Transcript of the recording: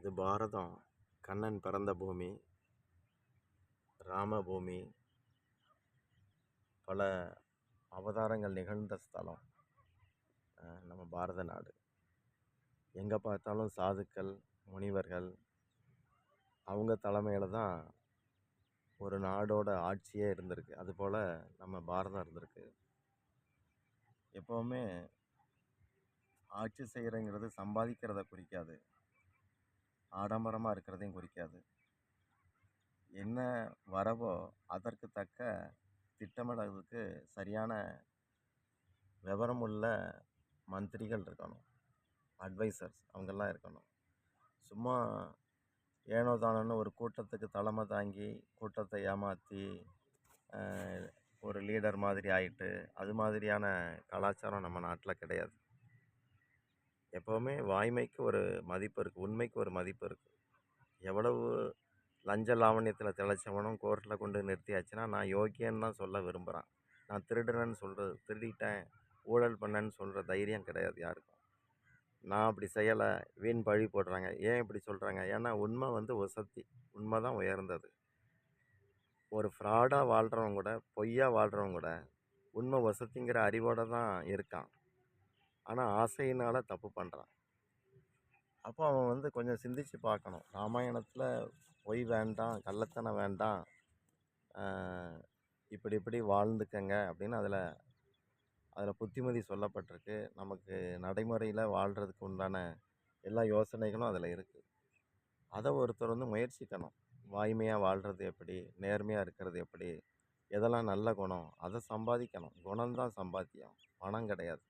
இது பாரதம். கண்ணன் பிறந்த பூமி, ராமபூமி, பல அவதாரங்கள் நிகழ்ந்த ஸ்தலம் நம்ம பாரத நாடு. எங்கே பார்த்தாலும் சாதுக்கள், முனிவர்கள், அவங்க தலைமையில் தான் ஒரு நாடோட ஆட்சியே இருந்திருக்கு. அதுபோல் நம்ம பாரதம் இருந்திருக்கு. எப்போவுமே ஆட்சி செய்கிறங்கிறது சம்பாதிக்கிறத குறிக்காது, ஆடம்பரமாக இருக்கிறதையும் குறிக்காது. என்ன வரவோ அதற்கு தக்க திட்டமிடுறதுக்கு சரியான விவரம் உள்ள மந்திரிகள் இருக்கணும், அட்வைசர்ஸ் அவங்கெல்லாம் இருக்கணும். சும்மா ஏனோ தானோன்னு ஒரு கூட்டத்துக்கு தலைமை தாங்கி கூட்டத்தை ஏமாற்றி ஒரு லீடர் மாதிரி ஆயிட்டு அது மாதிரியான கலாச்சாரம் நம்ம நாட்டில் கிடையாது. எப்போவுமே வாய்மைக்கு ஒரு மதிப்பு இருக்குது, உண்மைக்கு ஒரு மதிப்பு இருக்குது. எவ்வளவு லஞ்ச லாவண்யத்தில் திளைச்சவனும் கோர்ட்டில் கொண்டு நிறுத்தியாச்சுன்னா நான் யோக்கியன்னு தான் சொல்ல விரும்புகிறான். நான் திருடுறேன்னு திருடிட்டேன், ஊழல் பண்ணேன்னு சொல்கிற தைரியம் கிடையாது யாருக்கும். நான் அப்படி செய்யலை, வீண் பழி போடுறாங்க. ஏன் இப்படி சொல்கிறாங்க? ஏன்னா உண்மை வசத்தி, உண்மை தான் உயர்ந்தது. ஒரு ஃப்ராடாக வாழ்கிறவங்க கூட, பொய்யா வாழ்கிறவங்க கூட உண்மை வசதிங்கிற அறிவோடு தான் இருக்கான். ஆனால் ஆசையினால் தப்பு பண்ணுறான். அப்போ அவன் கொஞ்சம் சிந்திச்சு பார்க்கணும். ராமாயணத்தில் பொய் வேண்டாம், கள்ளத்தனம் வேண்டாம், இப்படி இப்படி வாழ்ந்துக்கங்க அப்படின்னு அதில் புத்திமதி சொல்லப்பட்டிருக்கு. நமக்கு நடைமுறையில் வாழ்கிறதுக்கு உண்டான எல்லா யோசனைகளும் அதில் இருக்குது. அதை ஒருத்தர் முயற்சிக்கணும். வாய்மையாக வாழ்கிறது எப்படி, நேர்மையாக இருக்கிறது எப்படி, எதெல்லாம் நல்ல குணம், அதை சம்பாதிக்கணும். குணம்தான் சம்பாத்தியம், பணம் கிடையாது.